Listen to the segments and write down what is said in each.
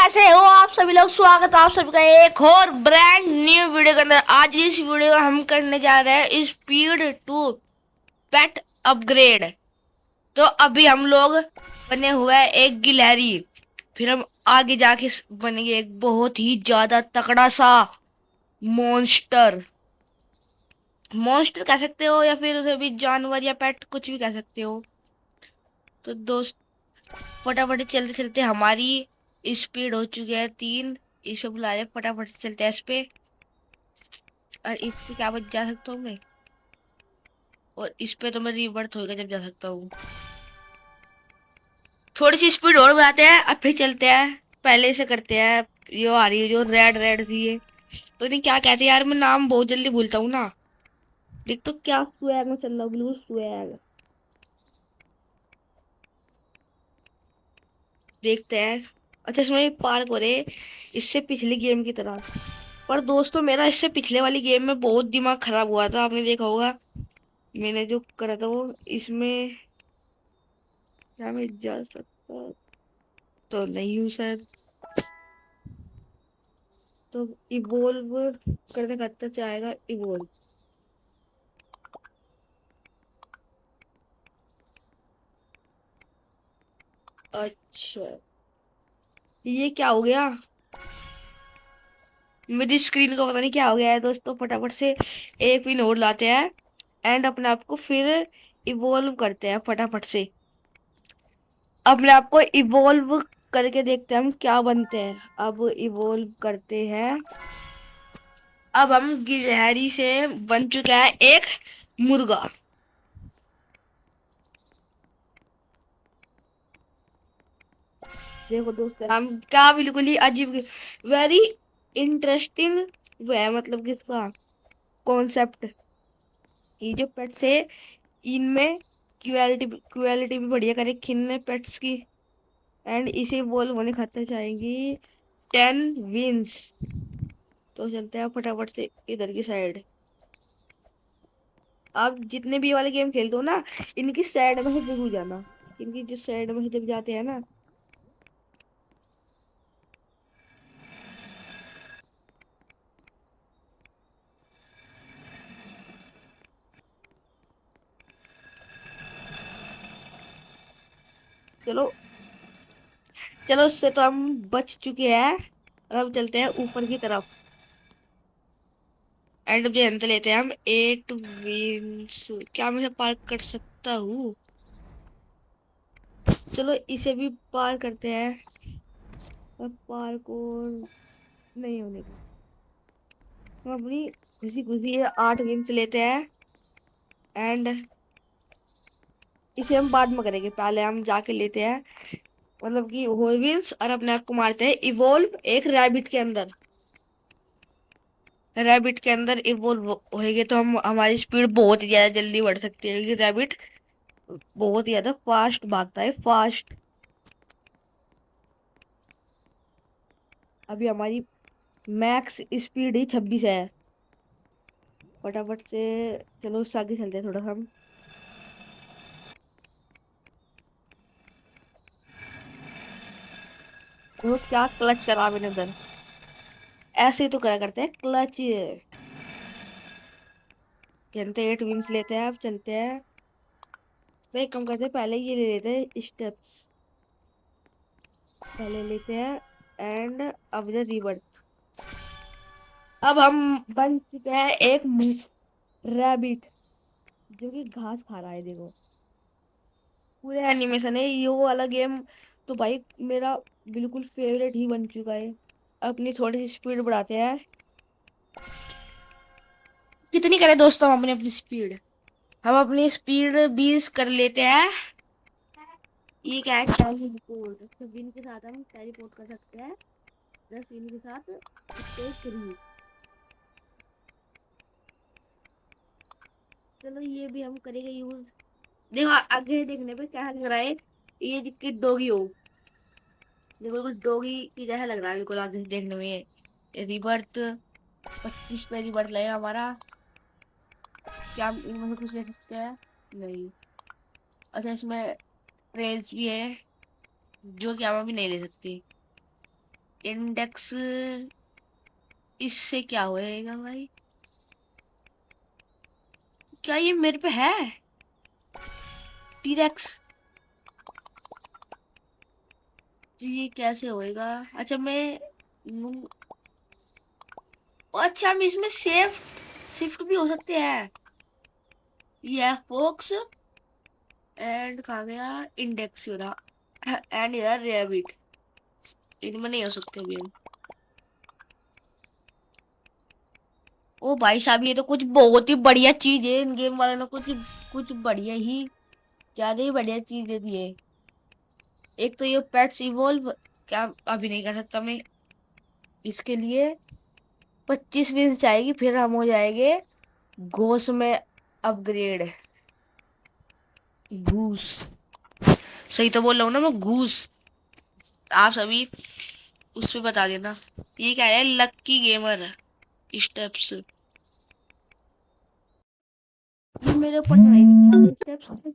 कैसे हो आप सभी लोग। स्वागत है आप सभी का एक और ब्रांड न्यू वीडियो के अंदर। आज इस वीडियो में हम करने जा रहे हैं स्पीड टू पेट अपग्रेड। तो अभी हम लोग बने हुए हैं एक गिलहरी, फिर हम आगे जाके बनेंगे एक बहुत ही ज्यादा तगड़ा सा मॉन्स्टर। मॉन्स्टर कह सकते हो या फिर उसे भी जानवर या पेट कुछ भी कह सकते हो। तो दोस्त फटाफट चलते चलते हमारी स्पीड हो चुकी है 3। इस पे बुला रहे, फटाफट से चलते हैं इस पे। और इस पे क्या बच जा सकता हूँ मैं, और इस पे तो मैं रिबर्थ होगा जब जा सकता हूँ। थोड़ी सी स्पीड और बढ़ाते हैं अब फिर चलते हैं। पहले से करते हैं। ये आ रही है जो रेड रेड सी है, तो नहीं क्या कहते हैं यार, मैं नाम बहुत जल्दी भूलता हूँ ना। देख तो क्या स्वैग में चल रहा हूँ, बिल्कुल स्वैग। देखते हैं। अच्छा इसमें पार्क हो रहे इससे पिछली गेम की तरह। पर दोस्तों मेरा इससे पिछले वाली गेम में बहुत दिमाग खराब हुआ था, आपने देखा होगा। मैंने जो करा था वो इसमें क्या मैं जा सकता तो नहीं हूँ शायद। तो इवोल्व करने का अच्छा चाहेगा इवोल्व। अच्छा ये क्या हो गया, मेरी स्क्रीन का पता नहीं क्या हो गया है दोस्तों। फटाफट से एक पिन और लाते हैं एंड अपने आप को फिर इवोल्व करते हैं फटाफट से। अपने आप को इवोल्व करके देखते हैं हम क्या बनते हैं। अब इवोल्व करते हैं। अब हम गिलहरी से बन चुका है एक मुर्गा। देखो दोस्तों हम क्या बिल्कुल ही अजीब, वेरी इंटरेस्टिंग वो है, मतलब कि इसका कॉन्सेप्ट। ये जो पेट्स है इनमें क्वालिटी क्वालिटी भी बढ़िया करे खिलने पेट्स की। एंड इसे बॉल होने खाते चाहेंगी 10 विंस। तो चलते हैं फटाफट से इधर की साइड। आप जितने भी ये वाले गेम खेलते हो ना, इनकी साइड में से जरूर जाना। इनकी जिस साइड में से जब जाते हैं ना, चलो चलो उससे तो हम बच चुके हैं। अब चलते हैं ऊपर की तरफ एंड जो अंत लेते हैं हम 8 विंस। क्या मैं इसे पार कर सकता हूँ? चलो इसे भी पार करते हैं। अब पार को नहीं होने का, हम अपनी खुशी खुशी 8 विंस लेते हैं एंड इसे हम बाद में करेंगे। पहले हम जाके लेते हैं मतलब कि होल विंस और अपने आप को मारते हैं इवोल्व एक रैबिट के अंदर। रैबिट के अंदर इवोल्व होएंगे तो हम हमारी स्पीड बहुत ही ज्यादा जल्दी बढ़ सकती है, क्योंकि रैबिट बहुत ही ज्यादा फास्ट भागता है, फास्ट। अभी हमारी मैक्स स्पीड ही 26 है। फटाफट से चलो उससे आगे चलते हैं थोड़ा हम। तो क्या क्लच चला मैंने उधर, ऐसे ही तो क्या करते हैं क्लच। चलते 8 विंस लेते हैं, अब चलते हैं। तो एक काम करते हैं, पहले ये ले लेते हैं स्टेप्स, पहले लेते हैं एंड अब इधर रिवर्स। अब हम बन चुके हैं एक रैबिट जो कि घास खा रहा है। देखो पूरे एनिमेशन है ये वो वाला गेम। तो भाई मेरा बिल्कुल फेवरेट ही बन चुका है। अपनी थोड़ी सी स्पीड बढ़ाते हैं। कितनी करें दोस्तों हम अपनी अपनी स्पीड? हम अपनी स्पीड 20 कर लेते हैं। ये क्या है, टेलीपोर्ट। तो विन के साथ हम टेलीपोर्ट कर सकते हैं, 10 विन के साथ स्टेज 3। चलो ये भी हम करेंगे यूज। देखो आगे देखने पे क्या लग रहा है, ये जिसकी डोगी हो। देखो बिल्कुल डोगी की जैसा लग रहा है बिल्कुल आगे से देखने में। ये रिबर्थ 25 पे रिबर्थ लगेगा हमारा। क्या हम इनमें से कुछ ले सकते हैं? नहीं। अच्छा इसमें रेस भी है जो कि हम अभी नहीं ले सकती। इंडेक्स, इससे क्या होएगा भाई? क्या ये मेरे पे है टीरेक्स? ये कैसे होएगा? अच्छा मैं अच्छा हम इसमें शिफ्ट भी हो सकते हैं। ये फोक्स एंड कहा गया इंडेक्स एंड यार रैबिट, इनमें नहीं हो सकते अभी हम। ओ भाई साहब ये तो कुछ बहुत ही बढ़िया चीज है, इन गेम वाले ने कुछ कुछ बढ़िया ही, ज्यादा ही बढ़िया चीज दे दी है। एक तो ये पेट्स इवोल्व, क्या अभी नहीं कर सकता मैं। इसके लिए 25 विन चाहिए, फिर हम हो जाएंगे घोष में अपग्रेड। घूस, सही तो बोल रहा हूँ ना मैं, घूस। आप सभी उस पे बता देना। ये क्या है? लक्की गेमर स्टेप्स, ये मेरे ऊपर तो नहीं दिखा स्टेप्स।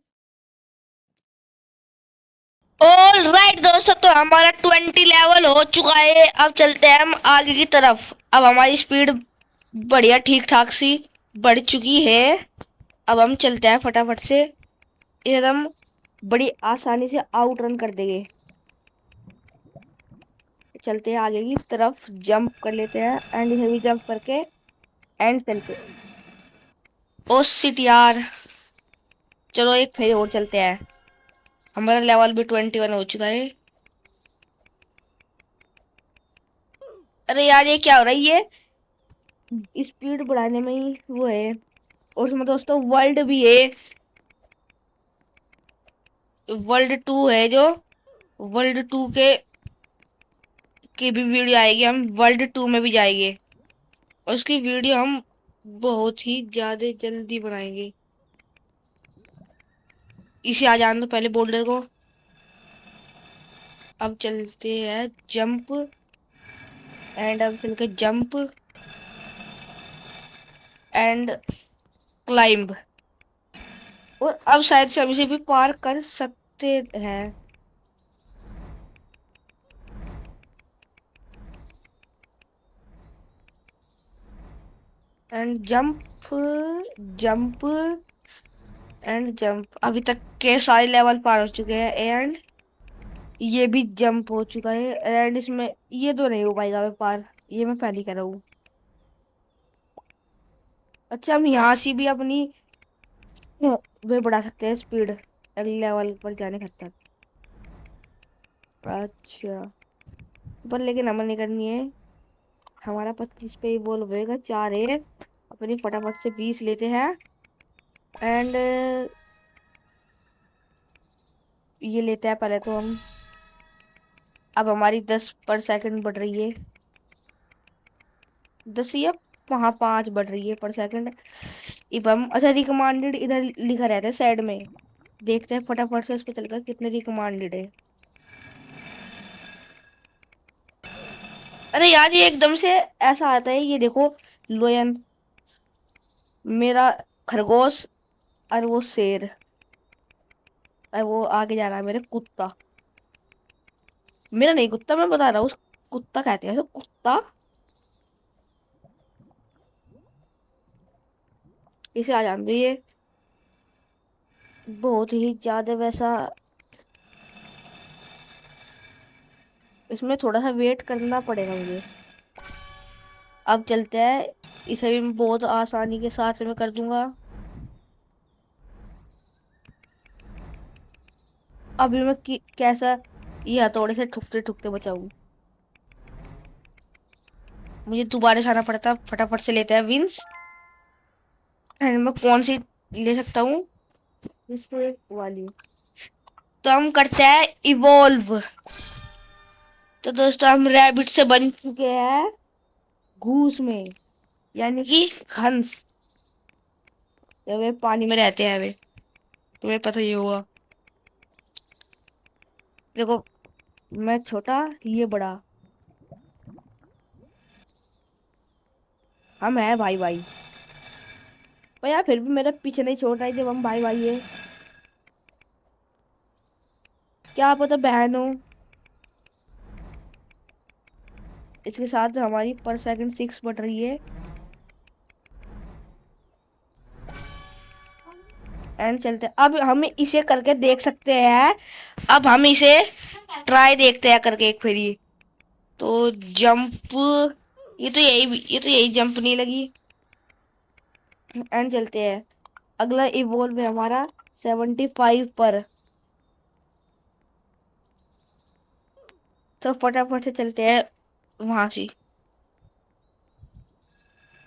ऑल राइट दोस्तों, तो हमारा 20 लेवल हो चुका है। अब चलते हैं हम आगे की तरफ। अब हमारी स्पीड बढ़िया ठीक ठाक सी बढ़ चुकी है। अब हम चलते हैं फटाफट से, एकदम बड़ी आसानी से आउट रन कर देंगे। चलते हैं आगे की तरफ, जंप कर लेते हैं एंड इसे भी जंप करके एंड चलते हैं। ओ शिट यार, चलो एक फिर और चलते हैं। हमारा लेवल भी 21 हो चुका है। अरे यार ये क्या हो रहा है? ये स्पीड बढ़ाने में ही वो है, और उसमें दोस्तों वर्ल्ड भी है। वर्ल्ड 2 है जो, वर्ल्ड 2 की भी वीडियो आएगी, हम वर्ल्ड 2 में भी जाएंगे। और उसकी वीडियो हम बहुत ही ज्यादा जल्दी बनाएंगे। इसे आ जाने दो पहले बोल्डर को। अब चलते हैं जंप एंड, अब चल के जंप एंड क्लाइंब, और अब शायद से हम इसे भी पार कर सकते हैं। And jump, jump and jump. अभी तक के सारे लेवल पार हो चुके हैं एंड ये भी जंप हो चुका है। एंड इसमें ये तो नहीं हो पाएगा मैं पार, ये मैं पहले कर रहा हूँ। अच्छा हम यहाँ से भी अपनी वे बढ़ा सकते हैं स्पीड अगले लेवल पर जाने खतरा। अच्छा, पर लेकिन हमें नहीं करनी है। हमारा 25 पे ही बोल होएगा, 4 है। अपनी फटाफट से 20 लेते हैं एंड ये लेते हैं पहले तो हम। अब हमारी 10 पर सेकंड बढ़ रही है, 10 या वहाँ 5 बढ़ रही है पर सेकंड। अब हम, अच्छा रिकमांडेड इधर लिखा रहता है साइड में, देखते हैं फटाफट से उसको चलकर कितने रिकमांडेड है। अरे यार ये एकदम से ऐसा आता है, ये देखो, लोयन, मेरा खरगोश, और वो शेर, और वो आगे जा रहा है मेरे कुत्ता। मेरा नहीं कुत्ता, मैं बता रहा हूँ, उस कुत्ता कहते हैं, तो कुत्ता। इसे आ जान दो, ये बहुत ही ज्यादा वैसा, इसमें थोड़ा सा वेट करना पड़ेगा मुझे। अब चलते हैं, इसे भी मैं बहुत आसानी के साथ में कर दूंगा। अभी मैं कैसा ये हथौड़े से ठुकते ठुकते बचाऊं। मुझे दोबारा से आना पड़ता, फटाफट से लेते हैं विंस। एंड मैं कौन सी ले सकता हूँ? इस वाली। तो हम करते हैं इवॉल्व। तो दोस्तों हम रैबिट से बन चुके हैं घूस में, यानी कि हंस। जब वे पानी में रहते हैं वे, तुम्हें पता ही होगा। देखो, मैं छोटा, ये बड़ा, हम है भाई भाई। पर यार फिर भी मेरा पीछे नहीं छोड़ रहा है जब हम भाई भाई है। क्या पता बहन हो। इसके साथ हमारी पर सेकंड 6 बढ़ रही है। एंड चलते हैं। अब हम इसे करके देख सकते हैं। अब हम इसे ट्राई देखते हैं करके एक फेरी। तो जंप, ये तो यही जंप नहीं लगी। एंड चलते हैं। अगला इवॉल्व है हमारा 75 पर। तो फटाफट से चलते हैं वहां से।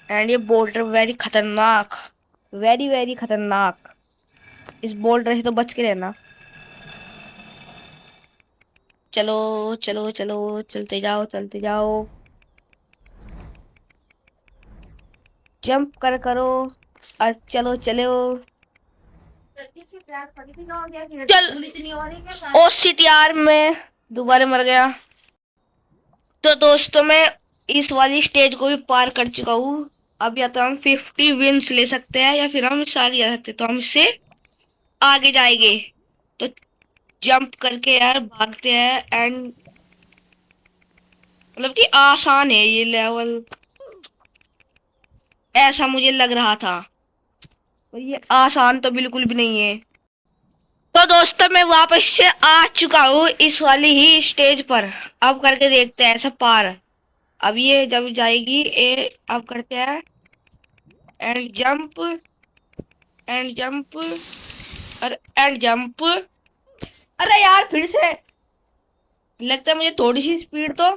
एंड ये बोल्डर वेरी खतरनाक, वेरी वेरी खतरनाक। इस बोल्डर से तो बच के रहना। चलो चलो चलो, चलते जाओ चलते जाओ। जंप करो। चलो चलो। चल ओ शिट यार, मैं दोबारा मर गया। तो दोस्तों मैं इस वाली स्टेज को भी पार कर चुका हूँ। अब या तो हम 50 विंस ले सकते हैं या फिर हम सारी आ सकते हैं। तो हम इससे आगे जाएंगे। तो जंप करके यार भागते हैं। एंड मतलब कि आसान है ये लेवल, ऐसा मुझे लग रहा था। और ये आसान तो बिल्कुल भी नहीं है। तो दोस्तों मैं वापस से आ चुका हूँ इस वाली ही स्टेज पर। अब करके देखते हैं ऐसा पार। अब ये जब जाएगी ए, अब करते हैं एंड जंप, एंड जंप, और एंड जंप। अरे यार फिर से लगता है मुझे थोड़ी सी स्पीड तो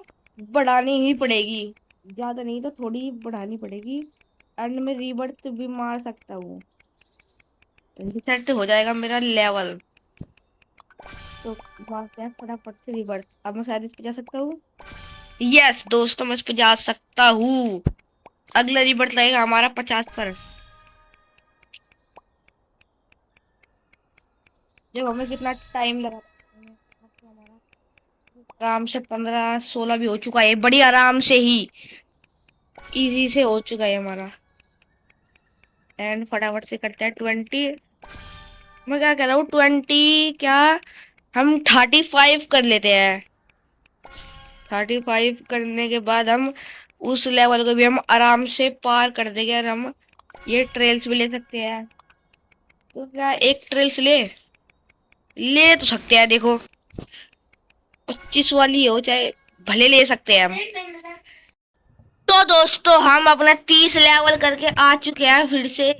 बढ़ानी ही पड़ेगी। ज्यादा नहीं तो थोड़ी बढ़ानी पड़ेगी। एंड में रीबर्थ भी मार सकता हूँ। सेट हो जाएगा मेरा लेवल। तो मारते हैं फटाफट से रीबर्थ। अब मैं शायद इस पे जा सकता हूँ। यस दोस्तों, मैं इस पे जा सकता हूँ। अगला रीबर्थ लगेगा हमारा 50 पर। जब हमें कितना टाइम लगा तो हमारा आराम से 15-16 भी हो चुका है, बड़ी आराम से ही इजी से हो चुका है हमारा। एंड फटाफट से करते हैं 20। मैं क्या कह रहा हूँ 20 क्या, हम 35 कर लेते हैं। 35 करने के बाद हम उस लेवल को भी हम आराम से पार कर देंगे। और हम ये ट्रेल्स भी ले सकते हैं। तो क्या एक ट्रेल्स ले तो सकते हैं। देखो 25 वाली हो चाहे, भले ले सकते हैं हम। तो दोस्तों हम अपना 30 लेवल करके आ चुके हैं फिर से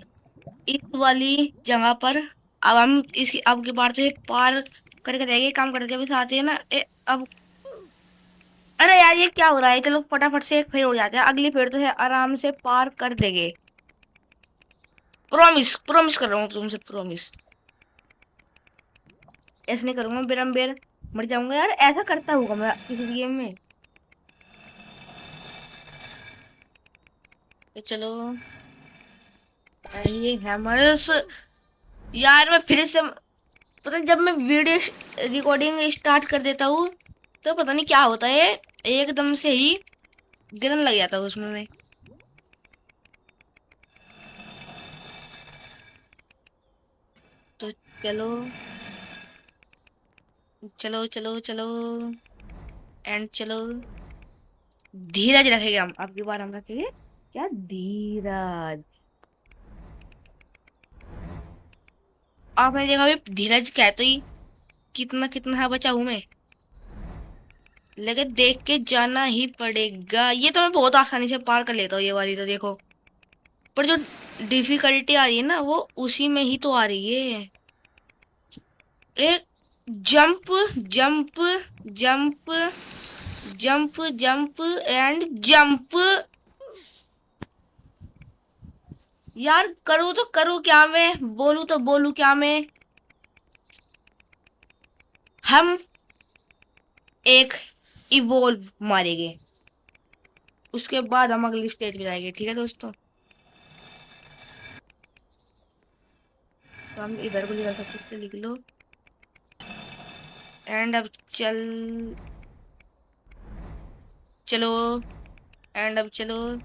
इस वाली जगह पर। अब हम इसकी अब की बार तो ये पार करके रहेंगे। काम करके भी साथ ही है ना अब अरे यार ये क्या हो रहा है। चलो फटाफट से एक फेर हो जाते हैं। अगली फेर तो है आराम से पार कर देंगे। प्रॉमिस प्रॉमिस कर रहा हूँ तुमसे, प्रॉमिस। ऐसे नहीं करूंगा, बेरम मर जाऊंगा यार। ऐसा करता होगा मैं किसी गेम में। तो चलो ये हैमर्स। यार मैं फिर से पता नहीं, जब मैं वीडियो रिकॉर्डिंग स्टार्ट कर देता हूँ तो पता नहीं क्या होता है, एकदम से ही गिरने लग जाता हूँ उसमें मैं। तो चलो चलो चलो चलो, एंड चलो। धीरज रखेंगे हम, अब की बार हम रखेंगे क्या, धीरज। आपने देखा अभी धीरज कहते ही कितना कितना है बचा हूं मैं। लेकिन देख के जाना ही पड़ेगा। ये तो मैं बहुत आसानी से पार कर लेता हूँ ये वाली तो देखो। पर जो डिफिकल्टी आ रही है ना वो उसी में ही तो आ रही है। एक jump, jump, jump, jump, jump, and jump. यार करूँ तो करूँ क्या मैं, बोलूँ तो बोलूँ क्या मैं। हम एक इवोल्व मारेंगे, उसके बाद हम अगली स्टेज पे जाएंगे। ठीक है दोस्तों। तो हम इधर को लिख सकते, लिख लो। एंड अब चलो, एंड अब चलो।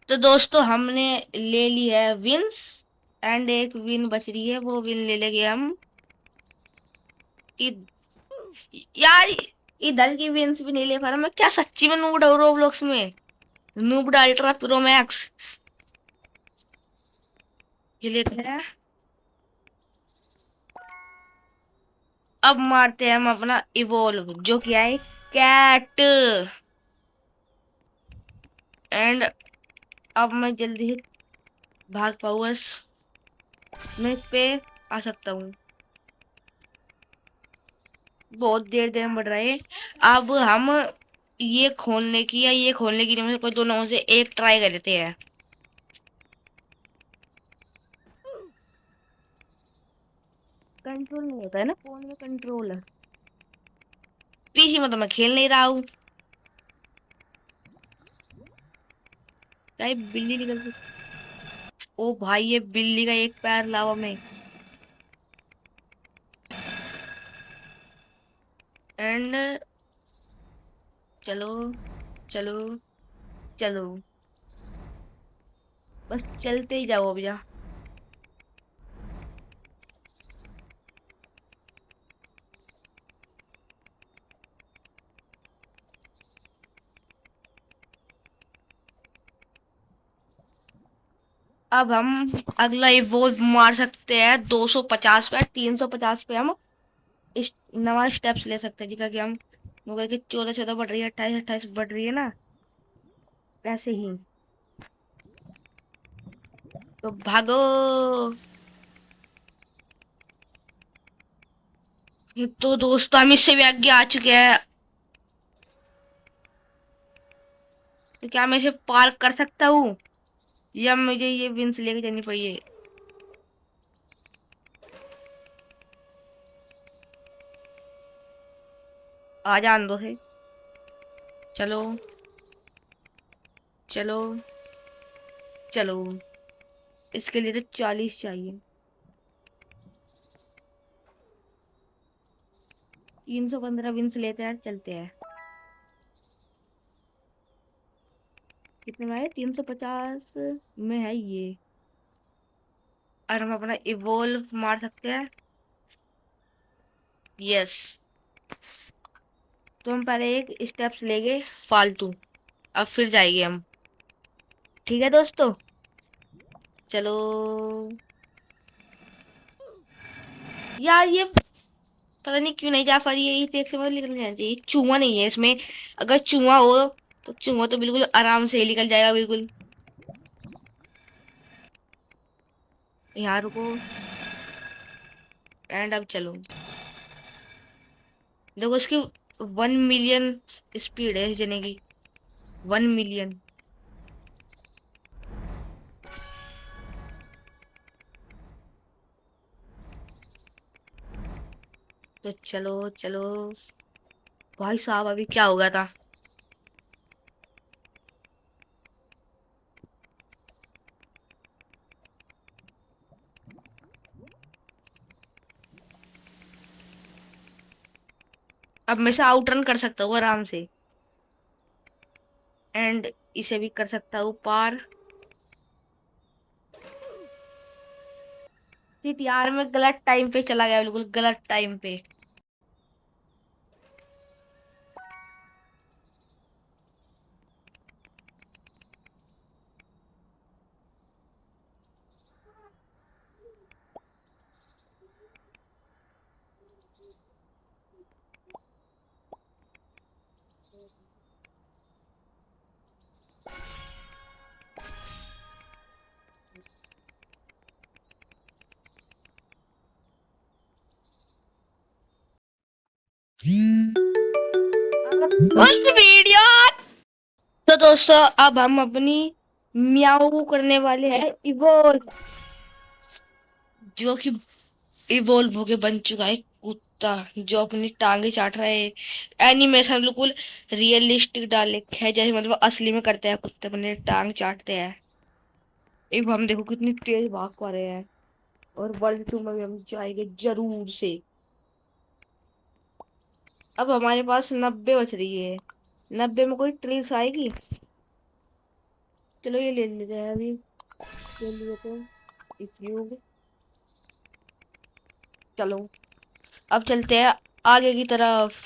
तो दोस्तों हमने ले ली है विंस, एंड एक विन बच रही है, वो विन ले लेंगे हम। इ- यार इधर की विंस भी नहीं ले पा रहा मैं, क्या सच्ची में नूबड़ा हूँ रोब्लॉक्स में, नूबड़ा अल्ट्रा प्रो मैक्स। ये लेते हैं। अब मारते हैं हम अपना इवोल्व, जो कि है कैट। एंड अब मैं जल्दी से भाग पाऊँ बस, मैं इस पे आ सकता हूँ। बहुत देर देर बढ़ रहा है। अब हम ये खोलने की या ये खोलने की नहीं, कोई दोनों में से एक ट्राई कर लेते हैं। कंट्रोल नहीं होता है ना फोन में, कंट्रोल है। पीसी में तो मैं खेल नहीं रहा हूँ। चाहे बिल्ली निकल ओ भाई, ये बिल्ली का एक पैर लावा में। एंड चलो चलो चलो, बस चलते ही जाओ भैया। अब हम अगला इवोल्व मार सकते हैं 250 पे, 350 पे हम इस नवा स्टेप्स ले सकते हैं, जिसका कि हम मुगल की 14 14 बढ़ रही है, 28 28 बढ़ रही है ना, ऐसे ही। तो भागो। तो दोस्तों हम इससे भी आगे आ चुके हैं। तो क्या मैं इसे पार कर सकता हूँ, या मुझे ये विंस लेके जानी पड़ेगी? आ जान दो है। चलो चलो चलो, इसके लिए तो 40 चाहिए। 315 विंस लेते हैं, चलते हैं। कितने में है? 350 में है ये। और हम अपना इवोल्व मार सकते हैं। यस। तो हम पहले एक स्टेप्स लेंगे फालतू, अब फिर जाएंगे हम। ठीक है दोस्तों, चलो। यार ये पता नहीं क्यों नहीं जा पा रही है, इस एक से मतलब निकल जाना चाहिए। चूहा नहीं है इसमें, अगर चूहा हो तो चूहा तो बिल्कुल आराम से ही निकल जाएगा बिल्कुल। यहाँ रुको। एंड अब चलो। देखो इसकी 1 मिलियन स्पीड है इस जने की, 1 मिलियन। तो चलो चलो। भाई साहब अभी क्या हो गया था? अब मैं से आउट रन कर सकता हूँ आराम से, एंड इसे भी कर सकता हूँ पार। ठीक यार, मैं गलत टाइम पे चला गया, बिल्कुल गलत टाइम पे। उस वीडियो। तो दोस्तों अब हम अपनी म्याऊ करने वाले हैं इवोल्व, जो कि इवोल्व होके बन चुका है कुत्ता, जो अपनी टांगे चाट रहा है। एनिमेशन बिल्कुल रियलिस्टिक डाल रखा है, जैसे मतलब असली में करते हैं कुत्ते अपने टांग चाटते हैं। अब हम देखो कितनी तेज भाग पा रहे हैं, और वर्ल्ड टू में भी हम जाएंगे जरूर से। अब हमारे पास 90 बच रही है, 90 में कोई ट्रीस आएगी? चलो ये ले लेते हैं अभी के लिए तो क्यूब। चलो अब चलते हैं आगे की तरफ।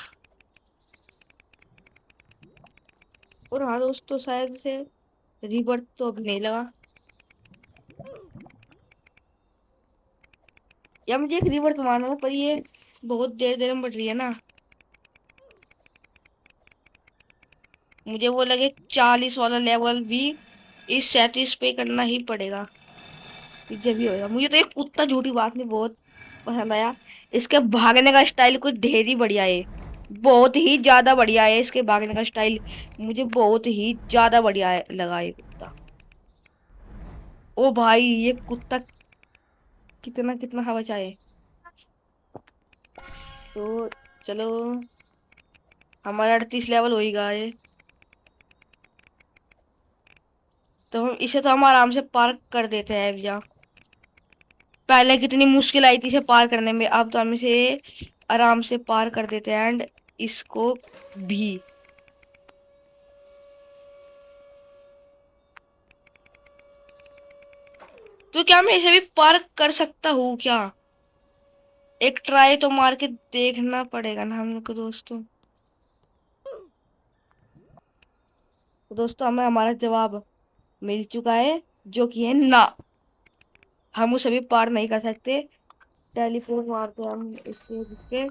और हाँ दोस्तों, शायद से रिबर्थ तो अभी नहीं लगा। या मुझे एक रिबर्थ मारना है, पर ये बहुत देर देर में बढ़ रही है ना। मुझे वो लगे 40 वाला लेवल भी इस 37 पे करना ही पड़ेगा, जब भी होगा। मुझे तो एक कुत्ता, झूठी बात नहीं, बहुत पसंद आया। इसके भागने का स्टाइल कुछ ढेर ही बढ़िया है, बहुत ही ज्यादा बढ़िया है इसके भागने का स्टाइल। मुझे बहुत ही ज्यादा बढ़िया लगा ये कुत्ता। ओ भाई, ये कुत्ता कितना कितना हवा चाहे। तो चलो, हमारा 38 लेवल होएगा ये। तो हम इसे तो हम आराम से पार कर देते हैं भैया। पहले कितनी मुश्किल आई थी इसे पार करने में, अब तो हम इसे आराम से पार कर देते हैं। एंड इसको भी। तो क्या मैं इसे भी पार कर सकता हूँ क्या? एक ट्राई तो मार के देखना पड़ेगा ना हम लोग को दोस्तों। तो दोस्तों, हमें हमारा जवाब मिल चुका है, जो कि है ना। हम उसे भी पार नहीं कर सकते। टेलीफोन मारते हैं हम इसके।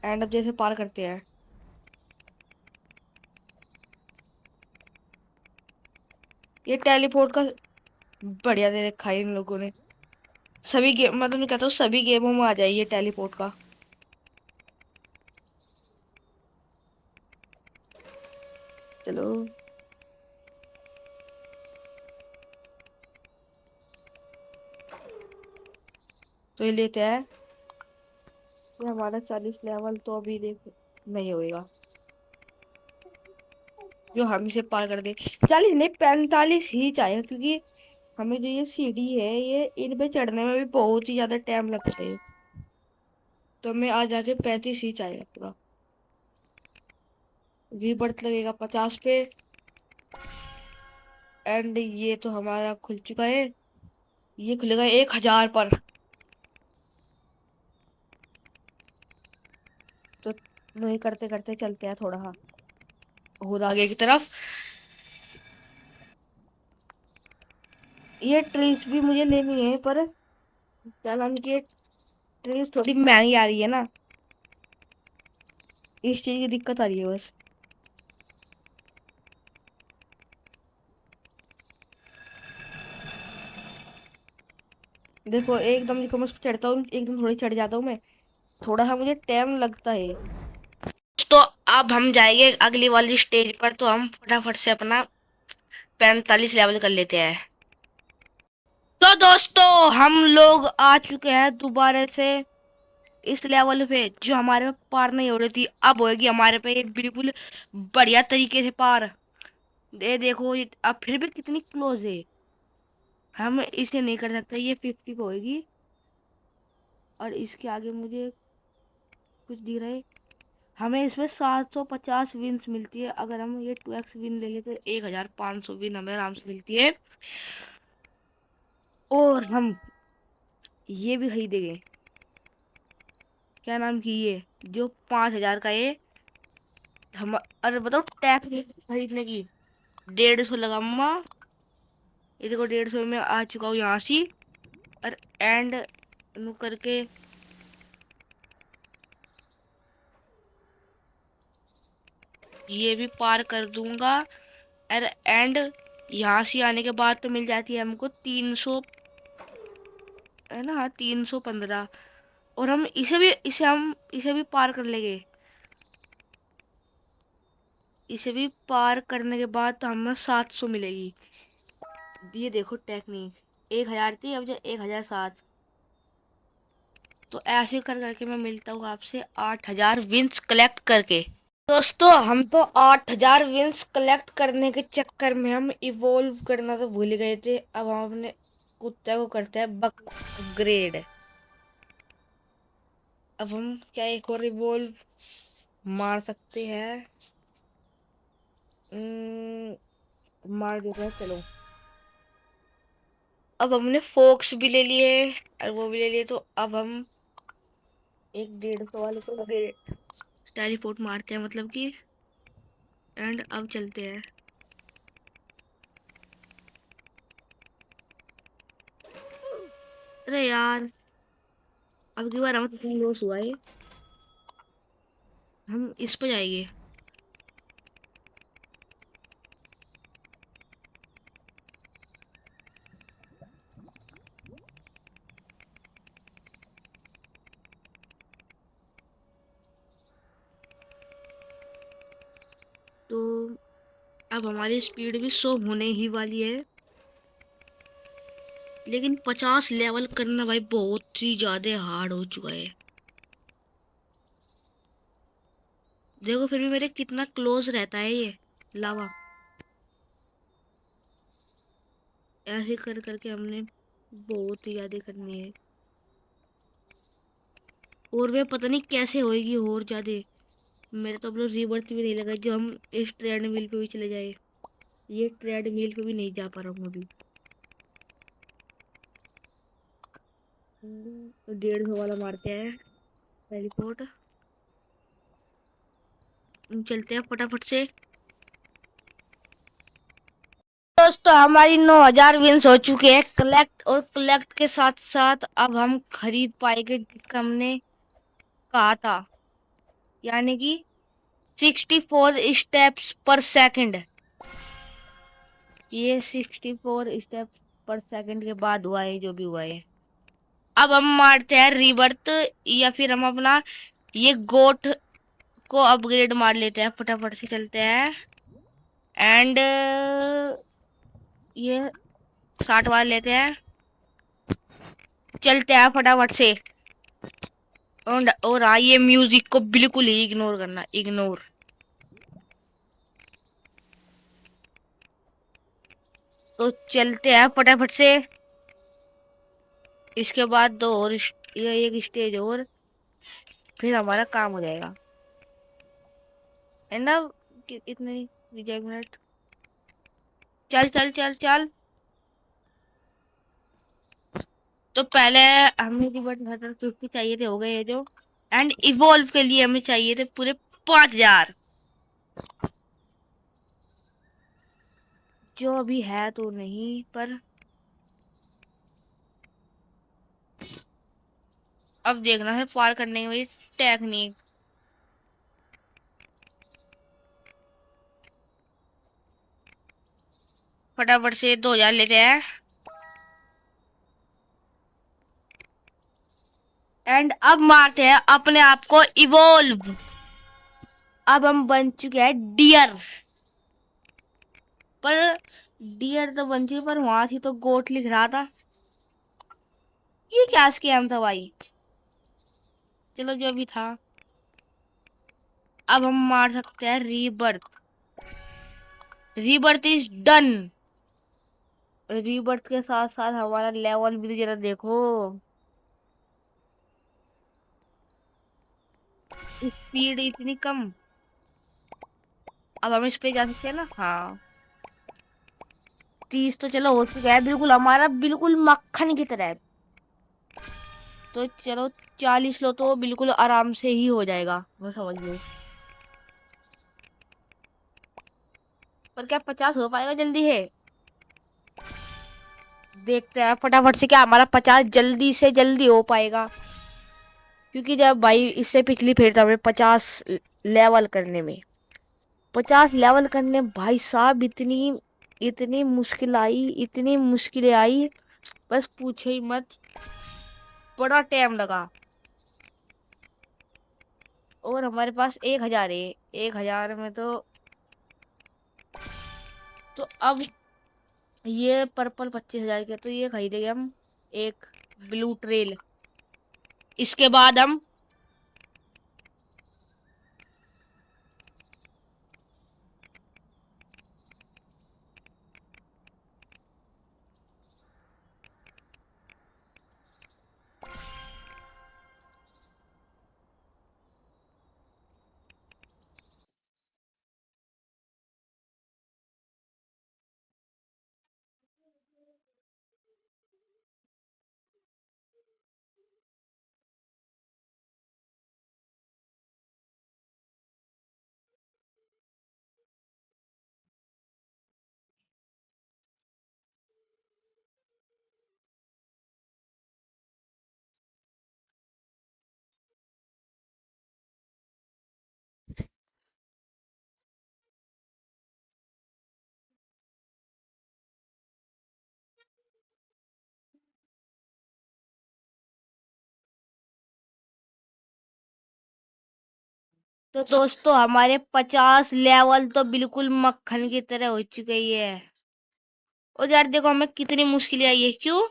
एंड अब जैसे पार करते हैं। ये टेलीपोर्ट का बढ़िया दे रखा है इन लोगों ने। सभी गेम, मैं तो कहता हूँ सभी गेमों में आ जाइए टेलीपोर्ट का। चलो, तो ये लेते हैं। ये हमारा 40 लेवल तो अभी देख नहीं होएगा, जो हम इसे पार कर दे। 40 नहीं, 45 ही चाहिए, क्योंकि हमें जो ये सीढ़ी है, ये इन पे चढ़ने में भी बहुत ही ज्यादा टाइम लगता है। तो हमें आ जाके 35 ही चाहिए पूरा। रीबर्थ लगेगा 50 पे। एंड ये तो हमारा खुल चुका है। ये खुलेगा 1000 पर। तो नहीं, करते करते चलते हैं थोड़ा सा और आगे की तरफ। ये ट्रीज भी मुझे लेनी है, पर क्या नाम की ट्रीज थोड़ी महंगी आ रही है ना, इस चीज की दिक्कत आ रही है बस। देखो एकदम, देखो मैं उस पर चढ़ता हूँ एकदम, थोड़ी चढ़ जाता हूँ मैं। थोड़ा सा मुझे टाइम लगता है। तो अब हम जाएंगे अगली वाली स्टेज पर, तो हम फटाफट से अपना 45 लेवल कर लेते हैं। तो दोस्तों, हम लोग आ चुके हैं दोबारा से इस लेवल पे, जो हमारे पे पार नहीं हो रही थी, अब होगी हमारे पे ये बिल्कुल बढ़िया तरीके से पार। देखो ये अब फिर भी कितनी क्लोज है। हम इसे नहीं कर सकते, ये 50 पे होगी। और इसके आगे मुझे कुछ दिख रहा है। हमें इसमें 750 विन्स मिलती है। अगर हम ये 2x विन ले लेते तो 1500 विन हमें आराम से मिलती है। और हम ये भी खरीदेंगे, क्या नाम की ये, जो 5000 का ये। हम, अरे बताओ टैक्स खरीदने की 150 लगा मम्मा। ये देखो 150 में आ चुका हूँ यहाँ से। और एंड नु करके ये भी पार कर दूंगा। और एंड यहाँ से आने के बाद तो मिल जाती है हमको 300, है ना, 315। और हम इसे भी पार कर लेंगे। इसे भी पार करने के बाद तो हमें 700 मिलेगी। ये देखो टेक्निक, 1000 थी, अब जो 1007। तो ऐसे कर करके मैं मिलता हूँ आपसे 8000 विंस कलेक्ट करके। दोस्तों, हम तो 8000 विंस कलेक्ट करने के चक्कर में हम इवोल्व करना तो भूल गए थे। अब हम अपने कुत्ते को करते हैं अपग्रेड। अब हम क्या एक और इवोल्व मार सकते हैं। मार देते हैं चलो। अब हमने फोक्स भी ले लिए और वो भी ले लिए, तो अब हम एक 150 वाले को टेलीपोर्ट मारते हैं, मतलब कि एंड अब चलते हैं। अरे यार, अब की बार हमें कितना लॉस हुआ है। हम इस पे जाएंगे। तो अब हमारी स्पीड भी 100 होने ही वाली है, लेकिन 50 लेवल करना भाई बहुत ही ज्यादा हार्ड हो चुका है। देखो फिर भी मेरे कितना क्लोज रहता है ये लावा। ऐसे कर करके हमने बहुत ही ज्यादा करनी है, और वे पता नहीं कैसे होएगी और ज्यादा। मेरे तो अब लोग रिवर्स भी नहीं लगा जो हम इस ट्रेडमिल पे भी चले जाए। ये ट्रेडमिल पे भी नहीं जा पा रहा हूँ अभी। 150 वाला मारते हैं टेलीपोर्ट। चलते हैं फटाफट से। दोस्तों हमारी 9,000 विंस हो चुके हैं कलेक्ट, और कलेक्ट के साथ साथ अब हम खरीद पाएंगे जिसका हमने कहा था, यानी कि 64 स्टेप्स पर सेकंड। ये 64 स्टेप्स पर सेकंड के बाद हुआ है जो भी हुआ है। अब हम मारते हैं रिबर्थ, या फिर हम अपना ये गोट को अपग्रेड मार लेते हैं। फटाफट से चलते हैं एंड ये 60 वाला लेते हैं। चलते हैं फटाफट से। और हाँ, ये म्यूजिक को बिल्कुल ही इग्नोर करना, इग्नोर। तो चलते हैं फटाफट से। इसके बाद दो और ये एक स्टेज और, फिर हमारा काम हो जाएगा। एंड अब इतने रिजेक्ट मिनट। चल चल चल चल। तो पहले हमें रिवर्ट 150 चाहिए थे, हो गए ये जो। एंड इवॉल्व के लिए हमें चाहिए थे पूरे 5,000, जो अभी है तो नहीं, पर अब देखना है पार करने की टेक्निक। फटाफट से 2,000 लेते हैं एंड अब मारते हैं अपने आप को इवॉल्व। अब हम बन चुके हैं डियर, पर डियर तो बन चुके, पर वहां से तो गोट लिख रहा था। ये क्या स्कैम था भाई। चलो जो भी था। अब हम मार सकते हैं rebirth. Rebirth is done. Rebirth के साथ साथ हमारा लेवल भी तो जरा देखो। स्पीड इतनी कम। अब हम इस पे जा सकते हैं ना, हाँ। 30 तो चलो हो चुका है, बिल्कुल हमारा बिल्कुल मक्खन की तरह है। तो चलो 40 लो तो बिल्कुल आराम से ही हो जाएगा, वो समझ लो। पर क्या 50 हो पाएगा जल्दी है। देखते हैं फटाफट से क्या हमारा 50 जल्दी से जल्दी हो पाएगा। क्योंकि जब भाई इससे पिछली फिर था हमें 50 लेवल करने में, 50 लेवल करने भाई साहब इतनी इतनी मुश्किल आई, इतनी मुश्किलें आई, बस पूछे ही मत। बड़ा टाइम लगा। और हमारे पास 1,000 है। 1,000 में तो अब ये पर्पल 25,000 के, तो ये खरीदेंगे हम एक ब्लू ट्रेल। इसके बाद हम तो दोस्तों हमारे 50 लेवल तो बिल्कुल मक्खन की तरह हो चुके ही है। और यार देखो हमें कितनी मुश्किलें आई है, क्यों?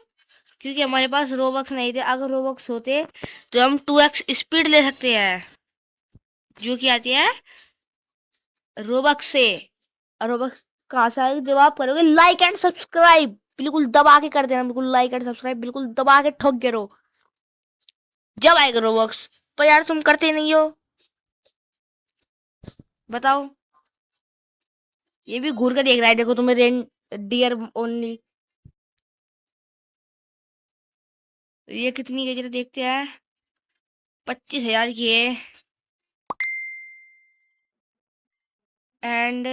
क्योंकि हमारे पास रोबक्स नहीं थे। अगर रोबक्स होते तो हम 2x स्पीड ले सकते हैं, जो कि आती है रोबक्स से। और रोबक्स कहाँ से आएगी जब आप करोगे लाइक एंड सब्सक्राइब, बिल्कुल दबा के कर देना, बिल्कुल लाइक एंड सब्सक्राइब बिल्कुल दबा के ठोक के रहो, जब आएगा रोबक्स। पर यार तुम करते ही नहीं हो, बताओ। ये भी घूर के देख रहा है, देखो तुम्हें रेन डियर ओनली। ये कितनी की है जरा देखते हैं। 25,000 की है। एंड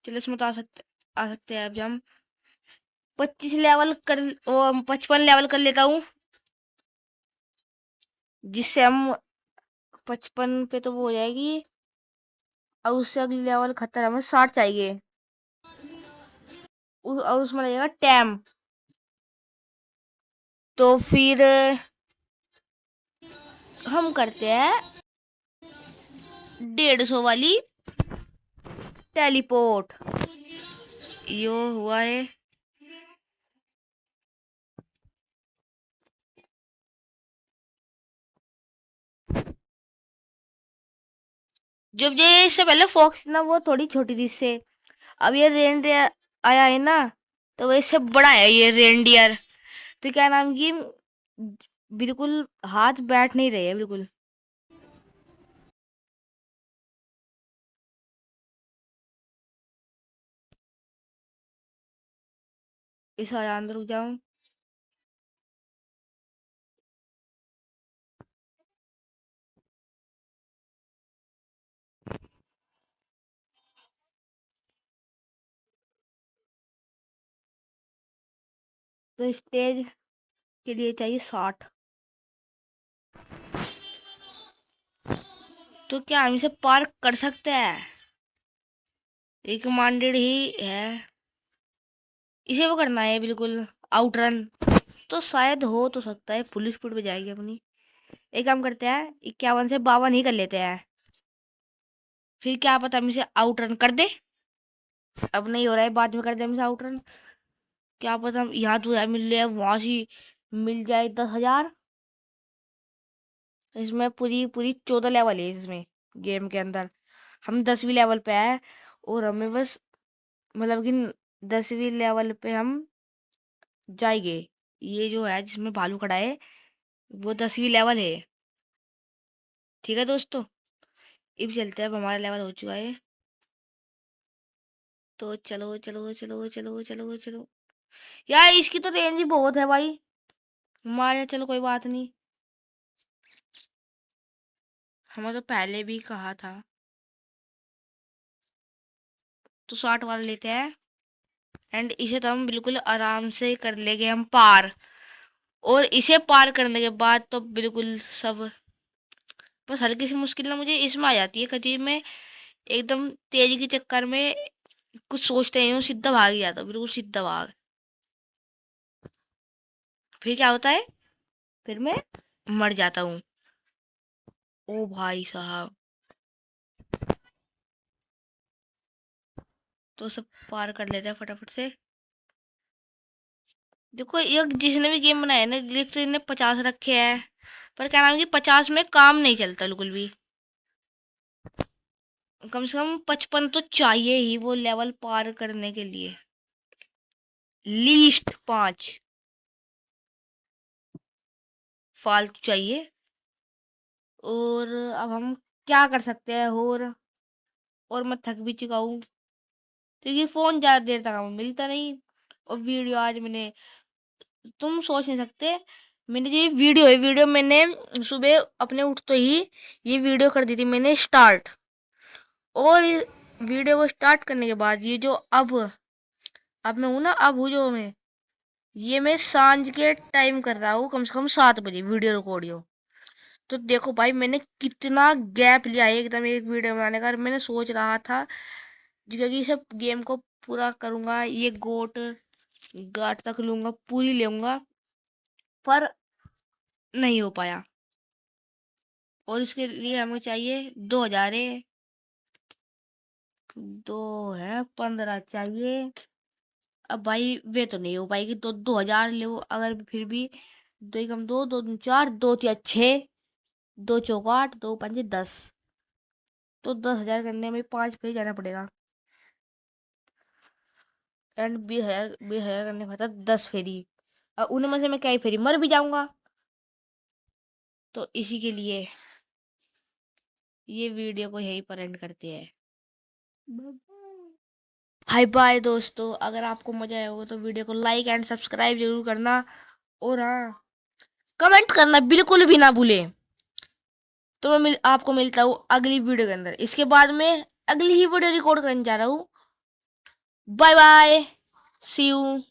चलो इसमें तो आ सकते हैं। अभी हम 25 लेवल कर, वो 55 लेवल कर लेता हूँ, जिससे हम 55 पे तो वो हो जाएगी। और उससे अगली लेवल खतर हमें 60 चाहिए। और उसमें लगेगा टैम। तो फिर हम करते हैं 150 वाली टेलीपोर्ट। यो हुआ है। जब ये इससे पहले फॉक्स ना वो थोड़ी छोटी थी इससे। अब ये रेनडियर आया है ना, तो वो इससे बड़ा है ये रेनडियर। तो क्या नाम की, बिल्कुल हाथ बैठ नहीं रहे है बिल्कुल। इस अंदर रुक जाऊं। तो स्टेज के लिए चाहिए 60। तो क्या हम इसे पार कर सकते हैं? रिकमेंडेड ही है, इसे वो करना है बिल्कुल आउटरन। तो शायद हो तो सकता है, फुल स्पीड पे जाएगी अपनी। एक काम करते हैं 51 से 52 ही कर लेते हैं, फिर क्या पता हम इसे आउटरन कर दे। अब नहीं हो रहा है, बाद में कर दे हम इसे आउटरन। क्या पता हम यहाँ तो मिल रहे वहां से मिल जाए 10,000। इसमें पूरी पूरी 14 लेवल है इसमें, गेम के अंदर। हम 10वीं लेवल पे आए, और हमें बस मतलब कि 10वीं लेवल पे हम जाएंगे। ये जो है जिसमें भालू खड़ा है, वो 10वीं लेवल है। ठीक है दोस्तों, अब चलते हैं। अब हमारा लेवल हो चुका है, तो चलो चलो चलो चलो चलो चलो। यार इसकी तो रेंज ही बहुत है भाई। हमारे चलो कोई बात नहीं, हमें तो पहले भी कहा था। तो 60 वाला लेते हैं, एंड इसे तो हम बिल्कुल आराम से कर लेंगे हम पार। और इसे पार करने के बाद तो बिल्कुल सब, बस हल्की सी मुश्किल ना मुझे इसमें आ जाती है कभी में, एकदम तेजी के चक्कर में कुछ सोचते नहीं हूँ, सीधा भाग ही जाता हूँ, बिल्कुल सीधा भाग। फिर क्या होता है, फिर मैं मर जाता हूँ। ओ भाई साहब, तो सब पार कर लेते हैं फटाफट से। देखो ये जिसने भी गेम बनाया है ना, लिख तो इन्हें 50 रखे हैं, पर क्या नाम है कि 50 में काम नहीं चलता बिल्कुल भी। कम से कम 55 तो चाहिए ही वो लेवल पार करने के लिए, लीस्ट 5 फालतू चाहिए। और अब हम क्या कर सकते हैं, और मैं थक भी चुका हूँ, क्योंकि फोन ज्यादा देर तक हमें मिलता नहीं। और वीडियो आज मैंने, तुम सोच नहीं सकते, मैंने जो ये वीडियो है, वीडियो मैंने सुबह अपने उठते ही ये वीडियो कर दी थी मैंने स्टार्ट। और वीडियो को स्टार्ट करने के बाद ये जो अब मैं हूँ ना, अब हूँ जो मैं, ये मैं सांझ के टाइम कर रहा हूँ, कम से कम 7 बजे वीडियो रिकॉर्डियो। तो देखो भाई मैंने कितना गैप लिया है एकदम एक वीडियो बनाने का। और मैंने सोच रहा था कि सब गेम को पूरा करूंगा, ये गाट तक लूंगा, पूरी लूंगा, पर नहीं हो पाया। और इसके लिए हमें चाहिए 2,000 है। दो है, 15 चाहिए। अब भाई वे तो नहीं हो पाएगी, तो 2000 ले अगर फिर भी। दो एकम दो, दो दूनी चार, दो तिया 6, दो चौक 8, दो पंजे 10। तो 10,000 करने में 5 पे जाना पड़ेगा। एंड 20,000 करने का था 10 फेरी। और उनमें से मैं कई फेरी मर भी जाऊंगा। तो इसी के लिए ये वीडियो को यहीं पर एंड करते हैं। हाय बाय दोस्तों, अगर आपको मजा आया होगा तो वीडियो को लाइक एंड सब्सक्राइब जरूर करना। और हाँ, कमेंट करना बिल्कुल भी ना भूले। तो मैं आपको मिलता हूँ अगली वीडियो के अंदर। इसके बाद में अगली ही वीडियो रिकॉर्ड करने जा रहा हूँ। Bye bye, see you.